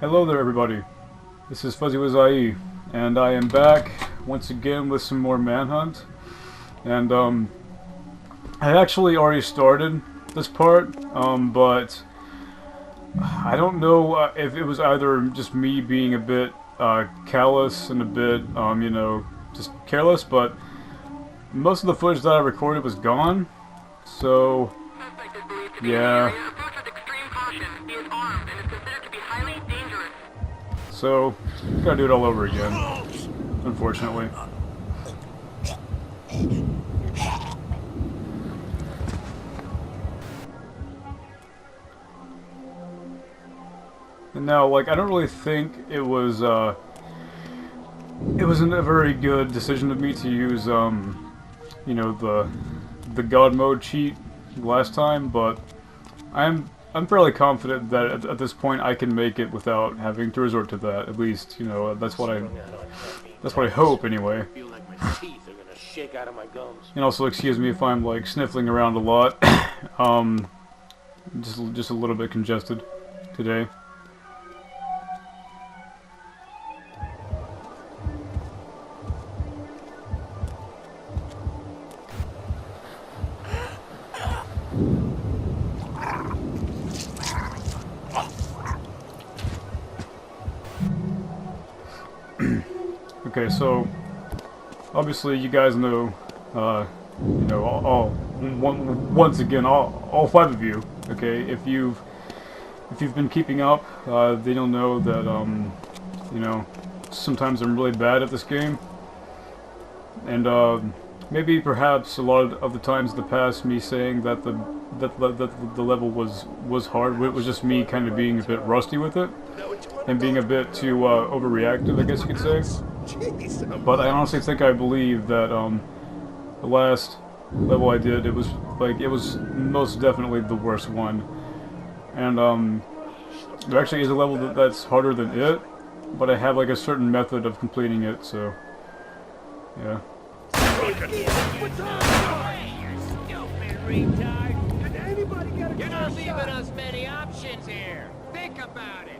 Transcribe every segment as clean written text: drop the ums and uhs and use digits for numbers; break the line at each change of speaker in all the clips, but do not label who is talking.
Hello there, everybody. This is Fuzzy Wazai, and I am back once again with some more Manhunt. And I actually already started this part, but I don't know if it was either just me being a bit callous and a bit, you know, just careless, but most of the footage that I recorded was gone. So, yeah. So, gotta do it all over again, unfortunately. And now, like, I don't really think it wasn't a very good decision of me to use, you know, the God mode cheat last time, but I'm fairly confident that at this point I can make it without having to resort to that. At least, you know, that's what I hope anyway. And also, excuse me if I'm like sniffling around a lot. Just a little bit congested today. Okay, so obviously you guys know, you know, once again, all five of you. Okay, if you've been keeping up, then you'll know that you know, sometimes I'm really bad at this game, and maybe perhaps a lot of the times in the past, me saying that the level was hard, it was just me kind of being a bit rusty with it, and being a bit too overreactive, I guess you could say. But I honestly think I believe that the last level I did, it was most definitely the worst one. And there actually is a level that's harder than it, but I have like a certain method of completing it, so yeah.
You're not leaving us many options here. Think about it.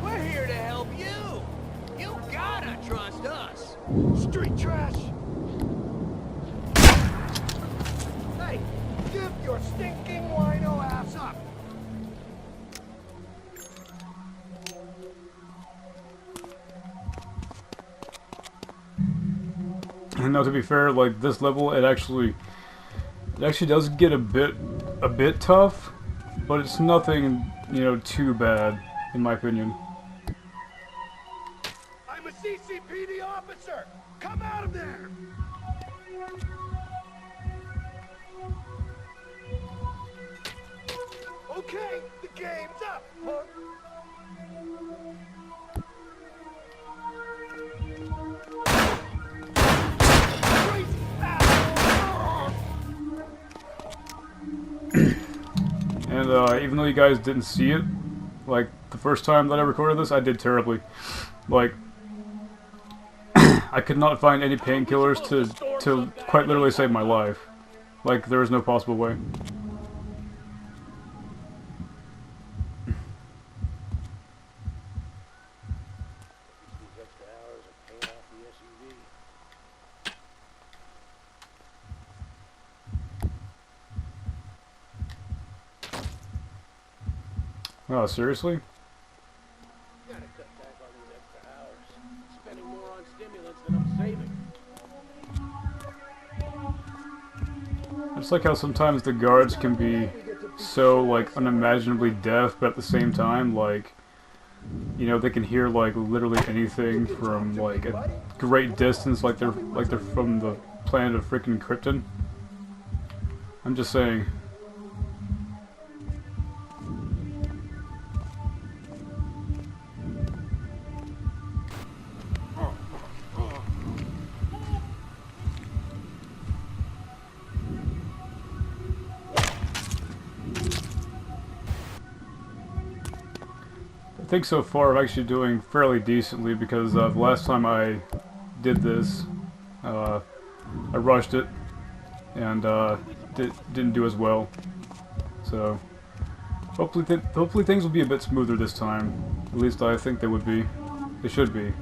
We're here to help you. You gotta trust us.
Street trash! Hey, give your stinking wino ass up!
And now, to be fair, like this level, it actually does get a bit tough, but it's nothing, you know, too bad in my opinion.
I'm a CCPD officer! Come out of there! Okay, the game's up, punk!
And even though you guys didn't see it, like the first time that I recorded this, I did terribly. Like, I could not find any painkillers to quite literally save my life. Like, there was no possible way. Oh, seriously?
You gotta cut back on these extra hours. Spending more on stimulants than I'm saving.
I just like how sometimes the guards can be so, like, unimaginably deaf, but at the same time, like, you know, they can hear, like, literally anything from, like, a great distance, like they're from the planet of frickin' Krypton. I'm just saying. I think so far I'm actually doing fairly decently because the last time I did this, I rushed it and didn't do as well. So hopefully things will be a bit smoother this time. At least I think they would be. They should be.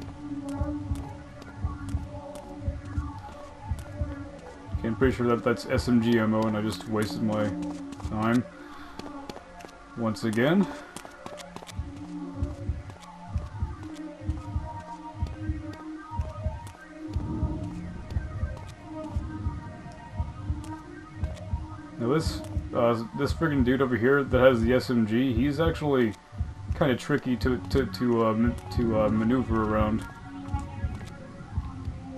Okay, I'm pretty sure that's SMG ammo, and I just wasted my time once again. Now this friggin' dude over here that has the SMG, he's actually kind of tricky to maneuver around.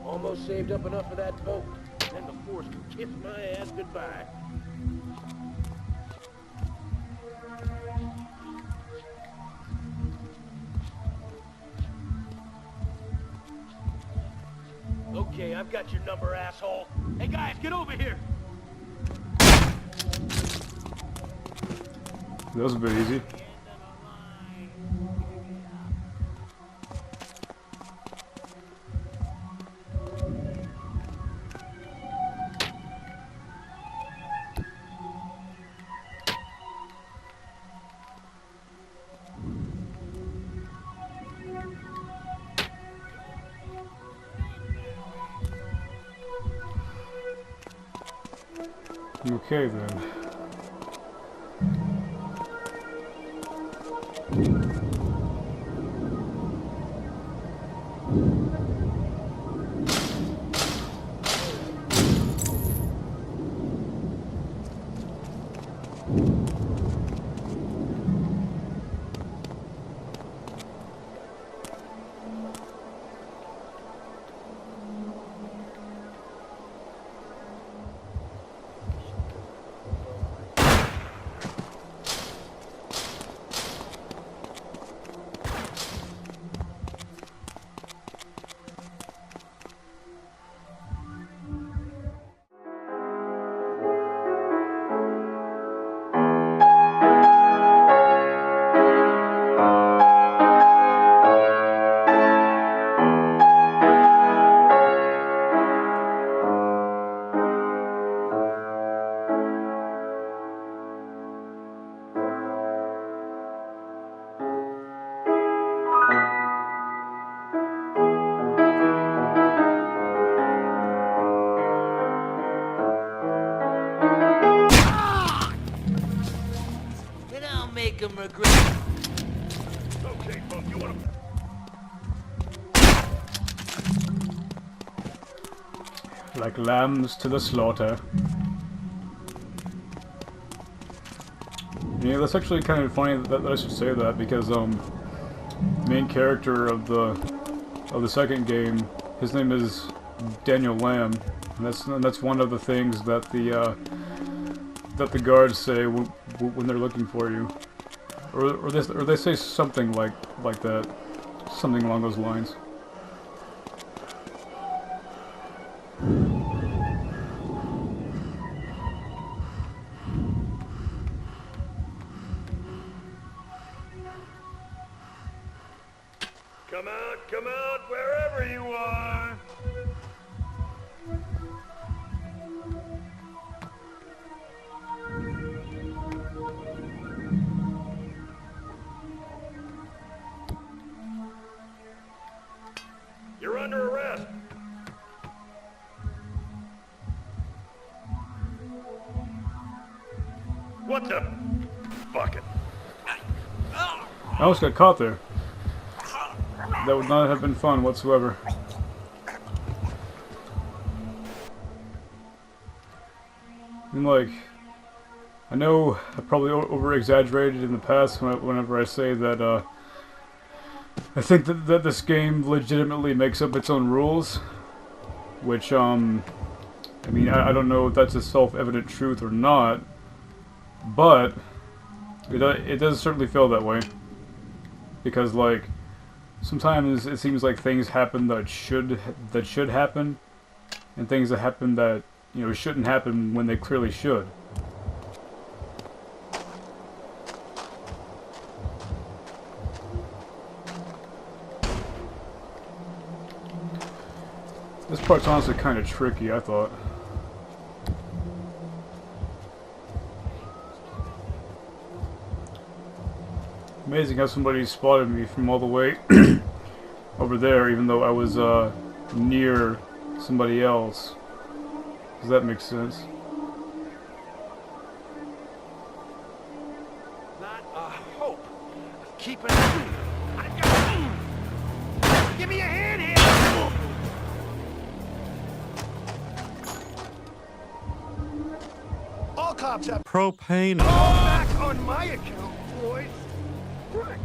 Almost saved up enough for that boat. Then the force can kiss my ass goodbye. Okay, I've got your number, asshole. Hey guys, get over here.
That was a bit easy. Okay then.
Make him regret.
Okay, Bump, you wanna...
Like lambs to the slaughter. Yeah, that's actually kind of funny that I should say that, because the main character of the second game, his name is Daniel Lamb, and that's one of the things that the guards say when they're looking for you, or they say something like that, something along those lines.
Come out, wherever you are! You're under arrest! What the... Fuck it.
I almost got caught there. That would not have been fun whatsoever. And like, I know I probably over-exaggerated in the past whenever I say that I think that this game legitimately makes up its own rules, which I mean, I don't know if that's a self-evident truth or not, but it does certainly feel that way, because like, sometimes it seems like things happen that should happen, and things that happen that, you know, shouldn't happen when they clearly should. This part's honestly kind of tricky, I thought. Amazing how somebody spotted me from all the way over there, even though I was near somebody else. Does that make sense?
Not a hope of keeping it. Give me a hand here! All cops have
Propane.
all back on my account, boys. Frick.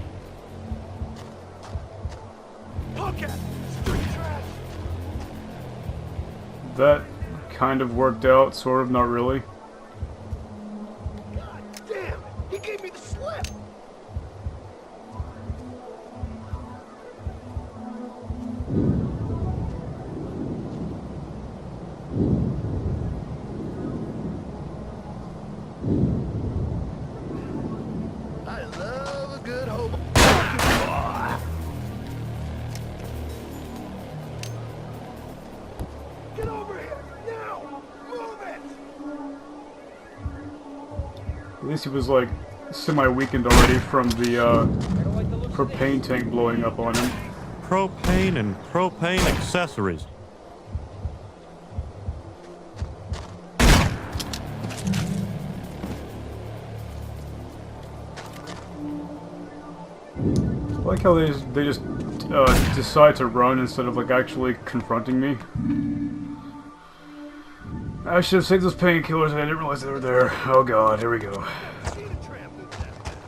Look at street trash.
That kind of worked out, sort of, not really.
God damn it! He gave me the slip. I love a good hobo. Get over here now! Move it!
At least he was like semi-weakened already from the propane tank blowing up on him.
Propane and propane accessories.
I like how they just decide to run instead of like actually confronting me. I should have saved those painkillers and I didn't realize they were there. Oh god, here we go.
See the tramp move that fast.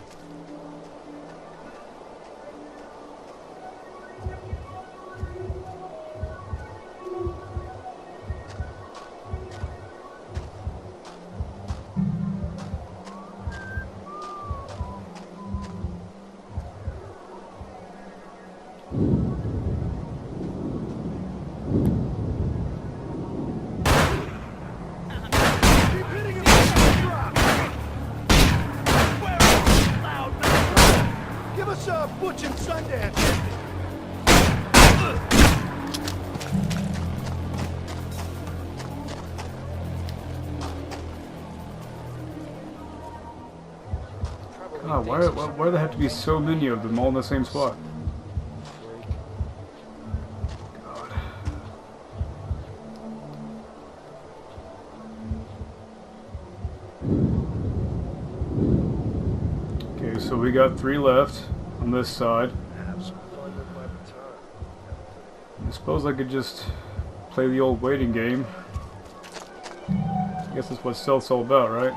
Keep hitting him with that drop. Where are you, loud mouth? Give us a Butch and Sundance.
God, why do there have to be so many of them all in the same spot? God. Okay, so we got 3 left on this side.
Have some fun with my baton.
I suppose I could just play the old waiting game. I guess that's what stealth's all about, right?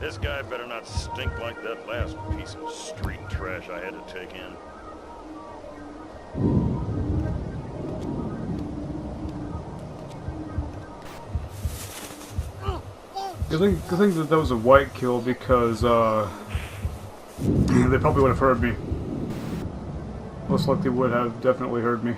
This guy better not stink like that last piece of street trash I had to take in.
Good thing that was a white kill because they probably would have heard me. Most likely would have definitely heard me.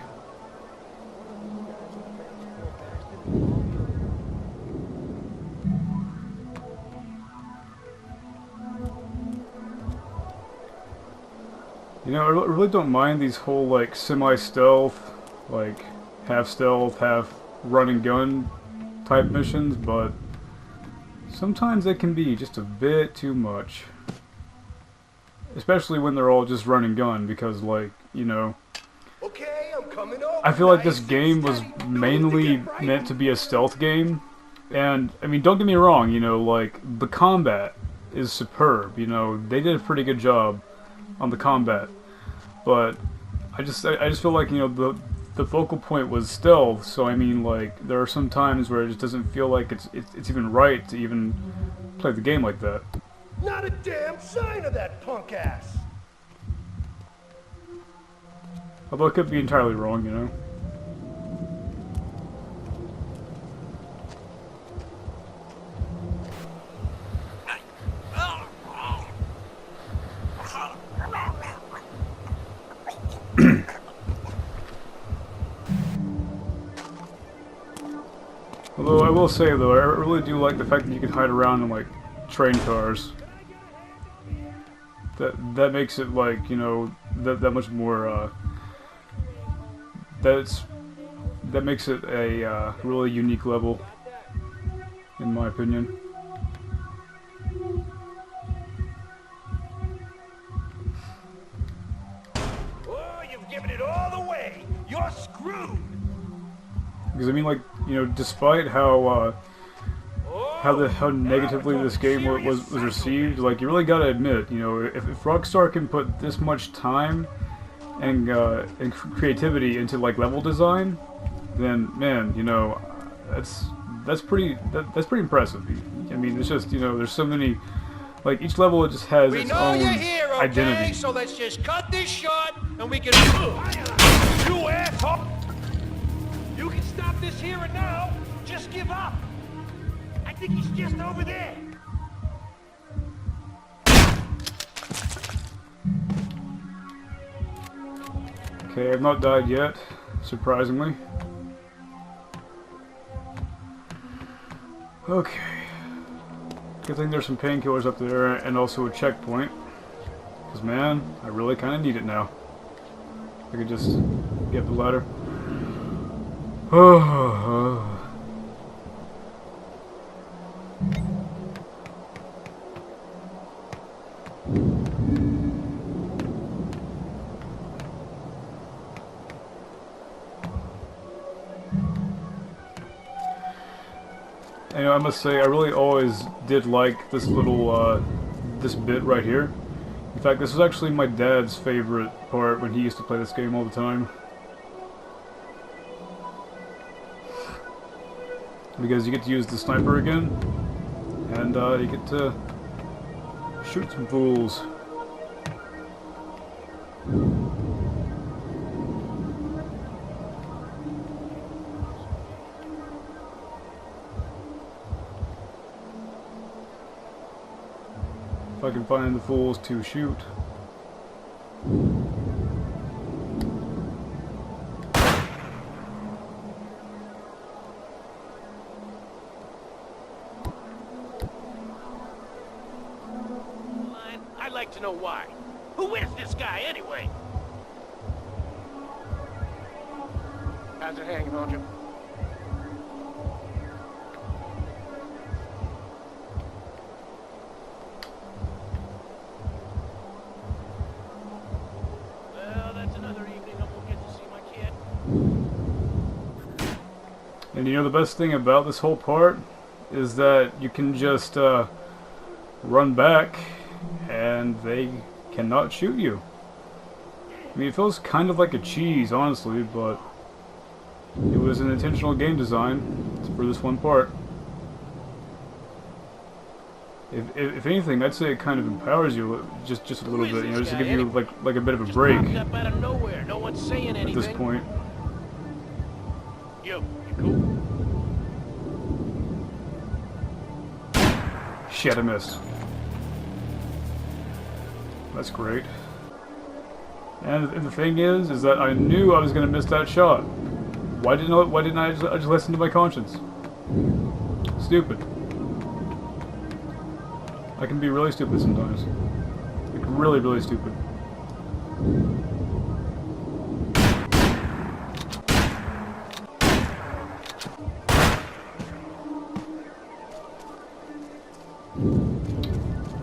You know, I really don't mind these whole, like, semi-stealth, like, half-stealth, half-run-and-gun type missions, but sometimes they can be just a bit too much. Especially when they're all just run-and-gun, because, like, you know,
Okay, I'm coming over.
I feel like this
Nice
game
and
was
steady. Do it
mainly
again, right?
meant to be a stealth game, and, I mean, don't get me wrong, you know, like, the combat is superb, you know, they did a pretty good job on the combat, but I just feel like, you know, the focal point was stealth, so I mean, like, there are some times where it just doesn't feel like it's even right to even play the game like that.
Not a damn sign of that punk ass.
Although I could be entirely wrong, you know. Although I will say though, I really do like the fact that you can hide around in like train cars. that makes it like, you know, that much more that makes it a really unique level, in my opinion.
Oh, you've given it all away. You're screwed.
Because I mean, like, you know, despite how negatively this game was received, like, you really gotta admit, you know, if Rockstar can put this much time and creativity into like level design, then man, you know, that's pretty impressive. I mean, it's just, you know, there's so many, like, each level it just has
We
its
know
own
you're here, okay?
identity.
So let's just cut this short and we can. You asshole! You can stop this here and now. Just give up. I think he's just over there.
Okay, I've not died yet, surprisingly. Okay. Good thing there's some painkillers up there and also a checkpoint. Because, man, I really kind of need it now. I could just get the ladder. You know, I must say, I really always did like this little, this bit right here. In fact, this was actually my dad's favorite part when he used to play this game all the time. Because you get to use the sniper again, and you get to shoot some fools. If I can find the fools to shoot.
I'd like to know why. Who is this guy, anyway? How's it hanging, Roger? Well, that's another evening I won't get to see my kid.
And you know, the best thing about this whole part is that you can just run back and they cannot shoot you. I mean, it feels kind of like a cheese, honestly, but it was an intentional game design for this one part. If anything, I'd say it kind of empowers you just a little bit, you know, just to give you like a bit of a break
Popped up out of nowhere. No one's saying
at
anything.
this point.
You cool?
Shit, I missed. That's great. And the thing is that I knew I was going to miss that shot. Why didn't I just listen to my conscience? Stupid. I can be really stupid sometimes. Like, really, really stupid.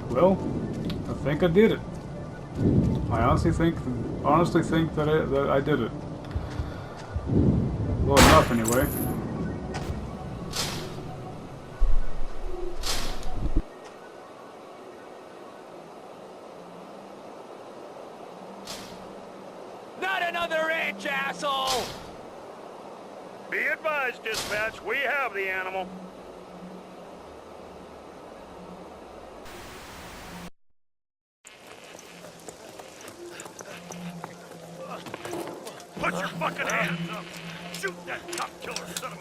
Well, I think I did it. I honestly think that I did it. Well enough, anyway.
Not another inch, asshole!
Be advised, dispatch, we have the animal. Put your fucking hands up! Shoot that cop killer son of a